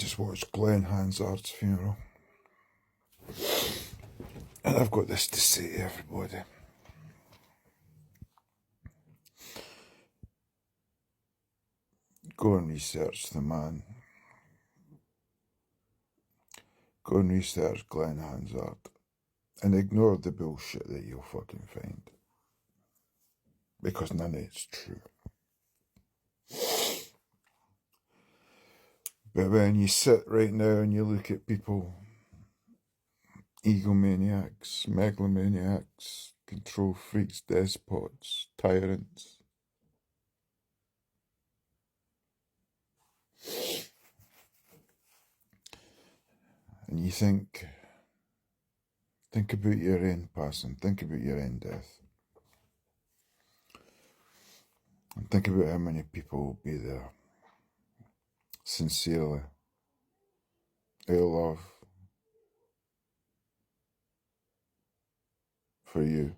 just watched Glenn Hansard's funeral. And I've got this to say to everybody. Go and research the man. Go and research Glenn Hansard. And ignore the bullshit that you'll fucking find. Because none of it's true. But when you sit right now and you look at people, egomaniacs, megalomaniacs, control freaks, despots, tyrants, and you think about your own passing, think about your own death. And think about how many people will be there, sincerely, out of love for you.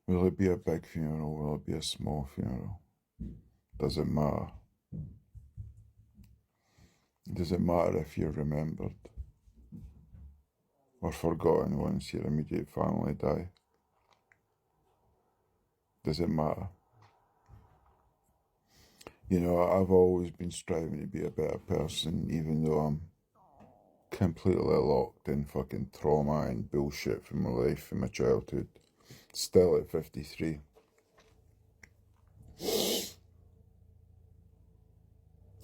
Will it be a big funeral? Will it be a small funeral? Does it matter? Does it matter if you're remembered or forgotten once your immediate family die? Does it matter? You know, I've always been striving to be a better person, even though I'm completely locked in fucking trauma and bullshit from my life, from my childhood. Still at 53.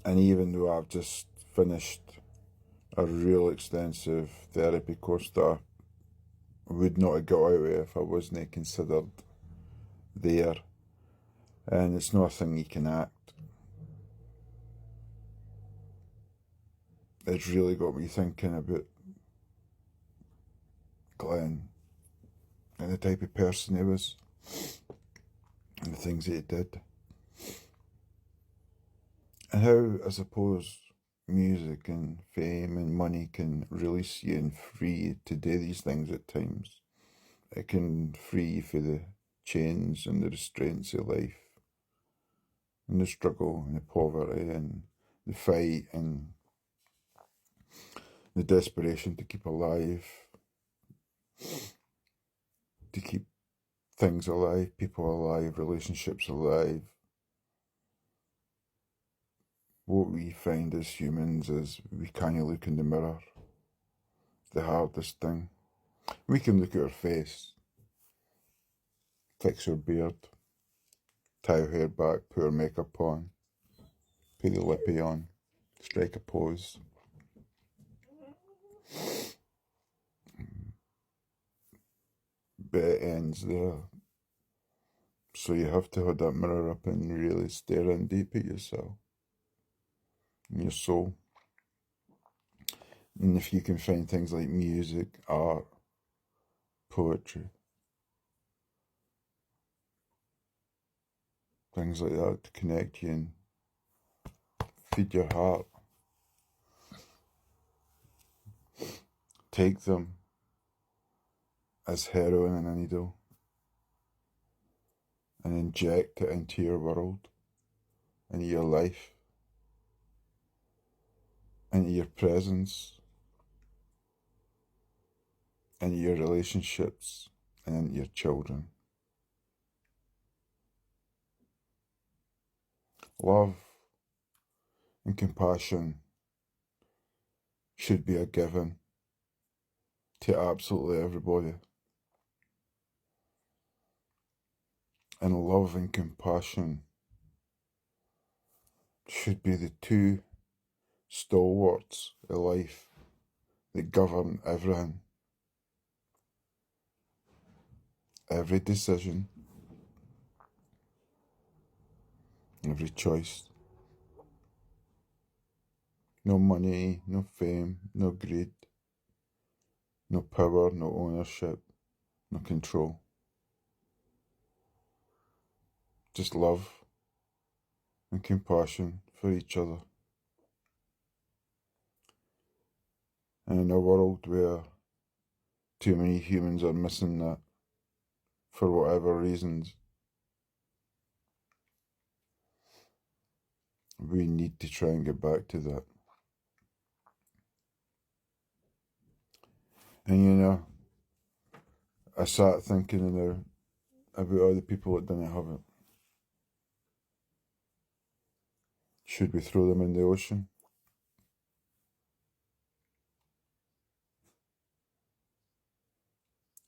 And even though I've just finished a real extensive therapy course that I would not have got out of if I wasn't considered there, and it's not a thing you can act. It's really got me thinking about Glenn and the type of person he was and the things that he did. And how, I suppose, music and fame and money can release you and free you to do these things at times. It can free you from the chains and the restraints of life, and the struggle and the poverty and the fight and the desperation to keep alive, to keep things alive, people alive, relationships alive. What we find as humans is we can't look in the mirror. The hardest thing. We can look at our face, fix our beard, tie our hair back, put our makeup on, put the lippy on, strike a pose. But it ends there. So you have to hold that mirror up and really stare in deep at yourself and your soul. And if you can find things like music, art, poetry, things like that to connect you and feed your heart, take them as heroin in a needle and inject it into your world, into your life, into your presence, into your relationships, and into your children. Love and compassion should be a given to absolutely everybody. And love and compassion should be the two stalwarts of life that govern everything. Every decision, every choice. No money, no fame, no greed, no power, no ownership, no control. Just love and compassion for each other. And in a world where too many humans are missing that for whatever reasons, we need to try and get back to that. And you know, I sat thinking now about all the people that didn't have it. Should we throw them in the ocean?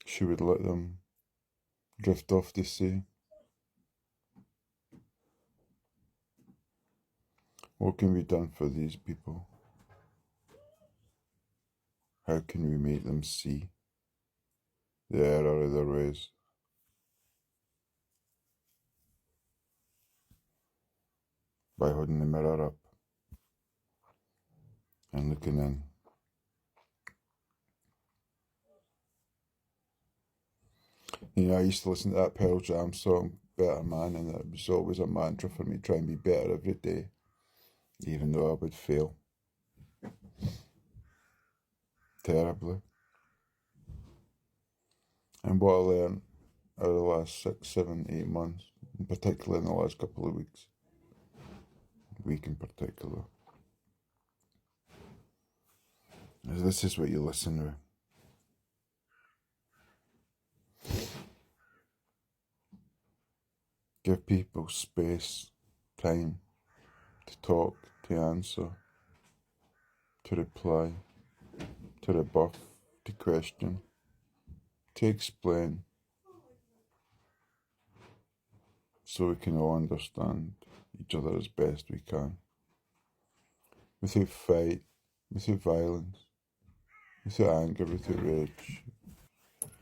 Should we let them drift off to sea? What can be done for these people? How can we make them see the error of their ways? By holding the mirror up and looking in. You know, I used to listen to that Pearl Jam song, Better Man, and it was always a mantra for me, try and be better every day, even though I would fail terribly. And what I learned over the last 6, 7, 8 months, and particularly in the last couple of weeks, week in particular, is this is what you listen to. Give people space, time to talk, to answer, to reply, to rebuff, to question, to explain, so we can all understand each other as best we can. Without fight, without violence, without anger, without rage,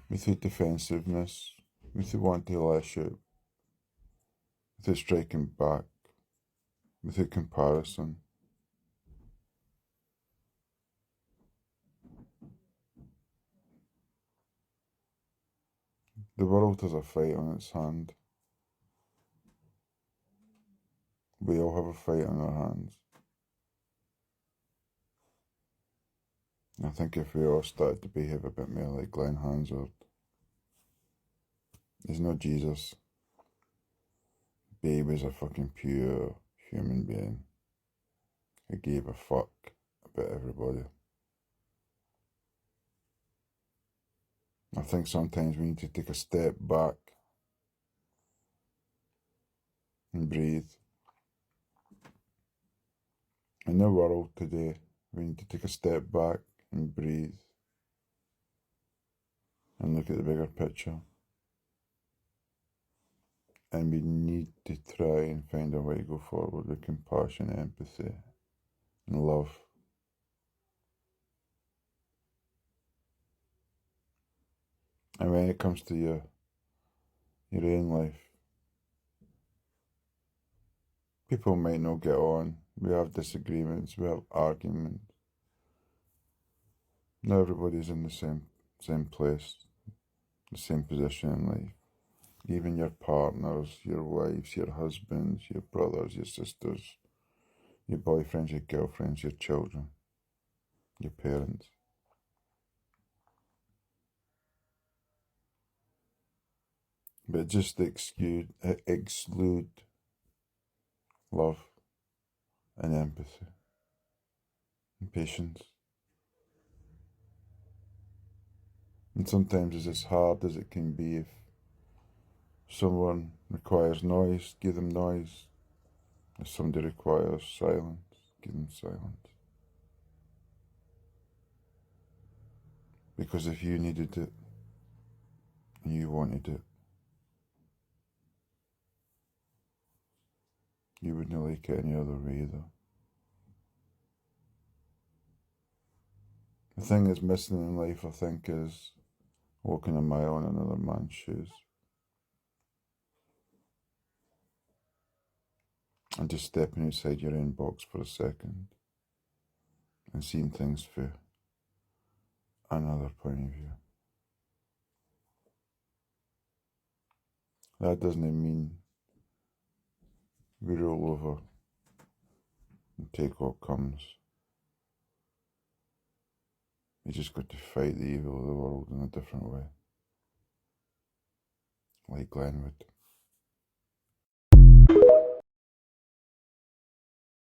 without defensiveness, without wanting to lash out, without striking back, without comparison. The world has a fight on its hand. We all have a fight on our hands. I think if we all started to behave a bit more like Glenn Hansard, he's not Jesus, but he was a fucking pure human being who gave a fuck about everybody. I think sometimes we need to take a step back and breathe. In the world today, we need to take a step back and breathe and look at the bigger picture. And we need to try and find a way to go forward with compassion, empathy, and love. And when it comes to your own life, people might not get on. We have disagreements, we have arguments. Not everybody's in the same place, the same position in life. Even your partners, your wives, your husbands, your brothers, your sisters, your boyfriends, your girlfriends, your children, your parents. But just exclude love and empathy and patience. And sometimes it's as hard as it can be. If someone requires noise, give them noise. If somebody requires silence, give them silence. Because if you needed it and you wanted it, you wouldn't like it any other way either. The thing that's missing in life, I think, is walking a mile in another man's shoes. And just stepping outside your own box for a second and seeing things through another point of view. That doesn't mean we roll over and take what comes. You just got to fight the evil of the world in a different way. Like Glenn would.